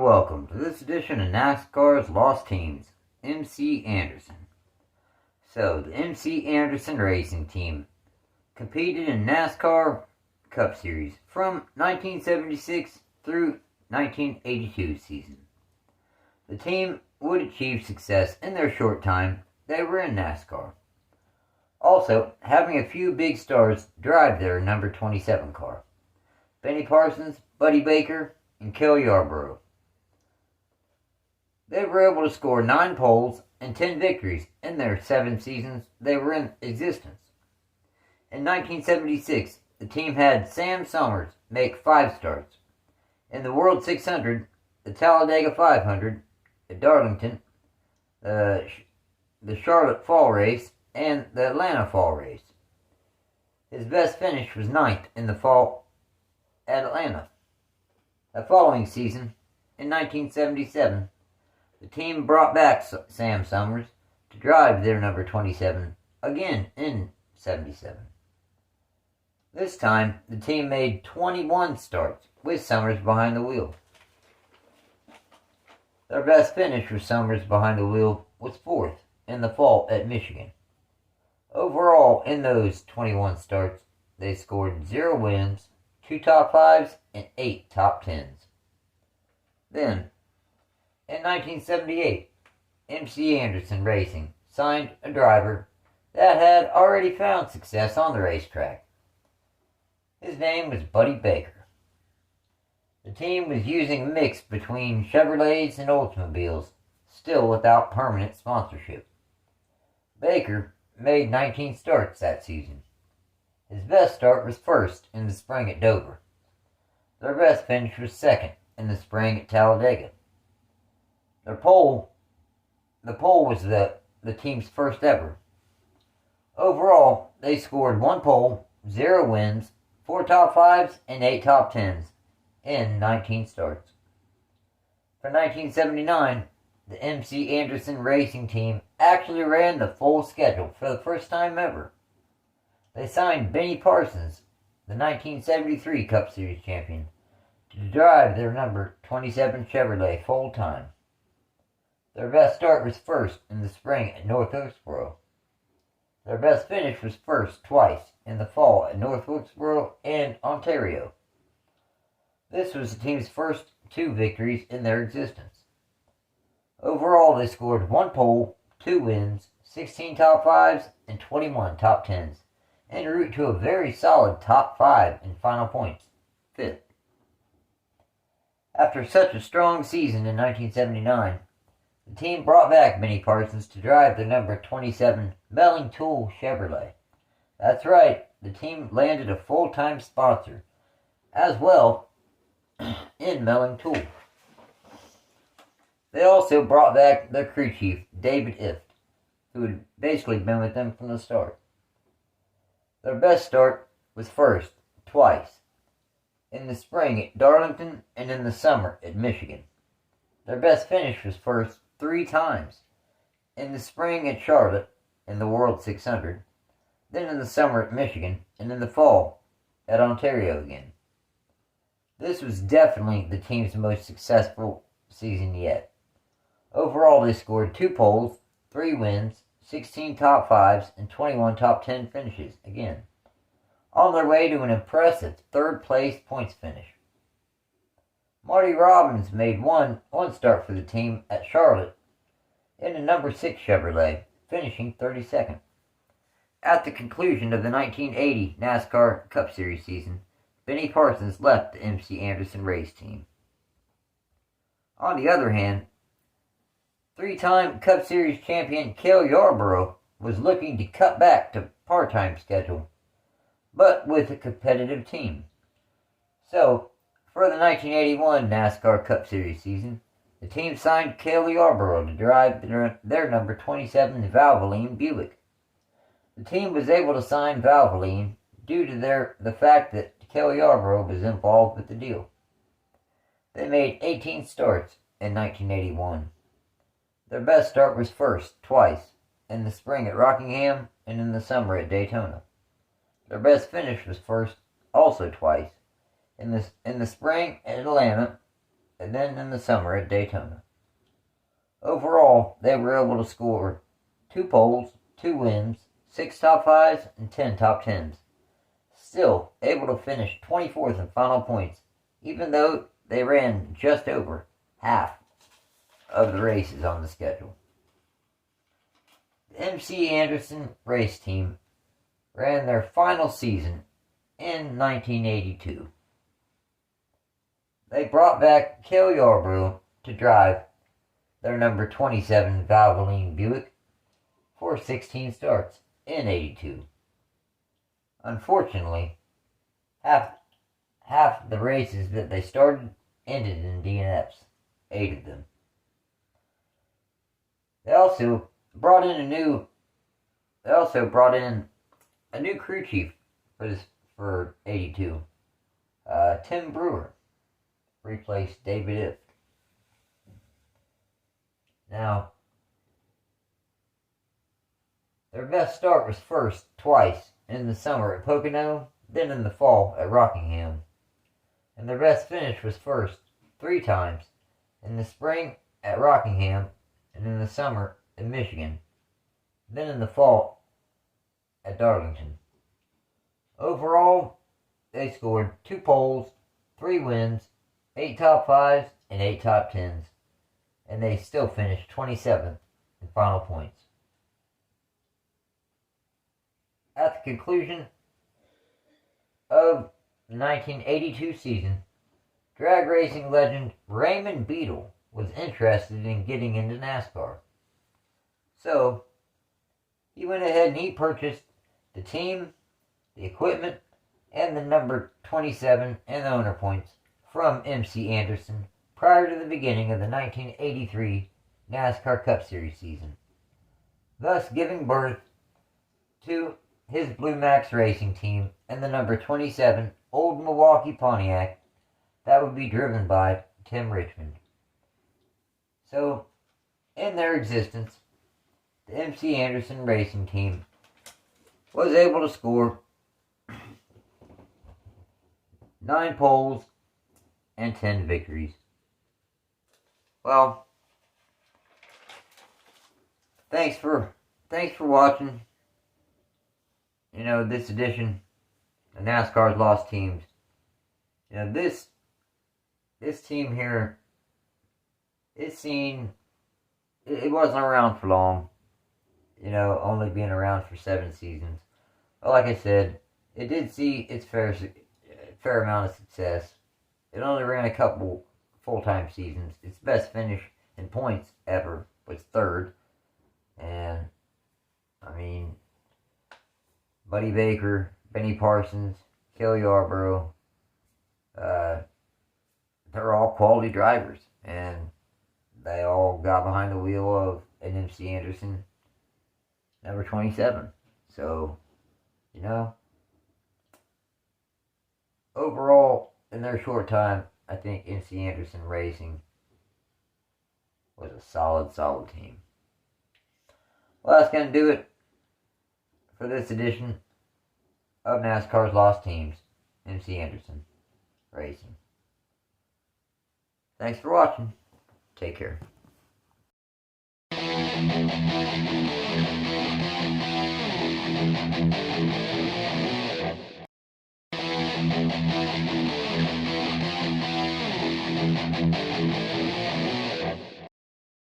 welcome to this edition of NASCAR's Lost Teams, MC Anderson. So, the MC Anderson Racing Team competed in NASCAR Cup Series from 1976 through 1982 season. The team would achieve success in their short time they were in NASCAR. Also, having a few big stars drive their number 27 car. Benny Parsons, Buddybaker, and Cale Yarborough. They were able to score 9 poles and 10 victories in their 7 seasons they were in existence. In 1976, the team had Sam Summers make 5 starts. In the World 600, the Talladega 500, at Darlington, the Charlotte Fall Race, and the Atlanta Fall Race. His best finish was 9th in the Fall at Atlanta. The following season, in 1977, the team brought back Sam Summers to drive their number 27 again in 77. This time, the team made 21 starts with Summers behind the wheel. Their best finish with Summers behind the wheel was 4th in the Fall at Michigan. Overall, in those 21 starts, they scored 0 wins, 2 top 5s, and 8 top 10s. Then, in 1978, MC Anderson Racing signed a driver that had already found success on the racetrack. His name was Buddybaker. The team was using a mix between Chevrolets and Oldsmobiles, still without permanent sponsorship. Baker made 19 starts that season. His best start was 1st in the spring at Dover. Their best finish was 2nd in the spring at Talladega. The pole was the team's first ever. Overall, they scored 1 pole, 0 wins, 4 top 5s, and 8 top 10s in 19 starts. For 1979, the MC Anderson Racing Team actually ran the full schedule for the first time ever. They signed Benny Parsons, the 1973 Cup Series champion, to drive their number 27 Chevrolet full-time. Their best start was 1st in the spring at North Wilkesboro. Their best finish was 1st twice in the fall at North Wilkesboro and Ontario. This was the team's first 2 victories in their existence. Overall, they scored 1 pole, 2 wins, 16 top 5s, and 21 top 10s, en route to a very solid top 5 in final points, 5th. After such a strong season in 1979, the team brought back Benny Parsons to drive their number 27 Melling Tool Chevrolet. That's right, the team landed a full-time sponsor as well in Melling Tool. They also brought back their crew chief, David Ift, who had basically been with them from the start. Their best start was 1st, twice, in the spring at Darlington and in the summer at Michigan. Their best finish was 1st 3 times, in the spring at Charlotte in the World 600, then in the summer at Michigan, and in the fall at Ontario again. This was definitely the team's most successful season yet. Overall, they scored 2 poles, 3 wins, 16 top 5s, and 21 top 10 finishes again, on their way to an impressive 3rd place points finish. Marty Robbins made one start for the team at Charlotte in a number 6 Chevrolet, finishing 32nd. At the conclusion of the 1980 NASCAR Cup Series season, Benny Parsons left the MC Anderson race team. On the other hand, 3-time Cup Series champion Cale Yarborough was looking to cut back to part-time schedule, but with a competitive team. So, for the 1981 NASCAR Cup Series season, the team signed Caleyarborough to drive their number 27 Valvoline Buick. The team was able to sign Valvoline due to the fact that Caleyarborough was involved with the deal. They made 18 starts in 1981. Their best start was 1st twice, in the spring at Rockingham and in the summer at Daytona. Their best finish was 1st also twice, in the spring at Atlanta and then in the summer at Daytona. Overall, they were able to score 2 poles, 2 wins, 6 top 5s, and 10 top 10s. Still able to finish 24th in final points, even though they ran just over half of the races on the schedule. The MC Anderson race team ran their final season in 1982. They brought back Cale Yarborough to drive their number 27 Valvoline Buick for 16 starts in 82. Unfortunately, half the races that they started ended in DNFs, 8 of them. They also brought in a new crew chief for 82. Tim Brewer replaced David Ift. Now, their best start was first twice in the summer at Pocono, then in the fall at Rockingham. And their best finish was first 3 times, in the spring at Rockingham, and in the summer in Michigan, then in the fall at Darlington. Overall, they scored 2 poles, 3 wins, 8 top 5s, and 8 top 10s, and they still finished 27th in final points. At the conclusion of the 1982 season, drag racing legend Raymond Beadle was interested in getting into NASCAR. So, he went ahead and he purchased the team, the equipment, and the number 27 and the owner points from MC Anderson prior to the beginning of the 1983 NASCAR Cup Series season, thus giving birth to his Blue Max racing team and the number 27 Old Milwaukee Pontiac that would be driven by Tim Richmond. So, in their existence, the MC Anderson racing team was able to score 9 poles and 10 victories. Well, thanks for watching. This edition of NASCAR's Lost Teams. This team here, it wasn't around for long. Only being around for 7 seasons. But like I said, it did see its fair amount of success. It only ran a couple full-time seasons. Its best finish in points ever was 3rd. And, Buddybaker, Benny Parsons, Caleyarborough, they're all quality drivers. And they all got behind the wheel of an MC Anderson number 27. So, overall, in their short time, I think MC Anderson Racing was a solid team. Well, that's going to do it for this edition of NASCAR's Lost Teams, MC Anderson Racing. Thanks for watching. Take care.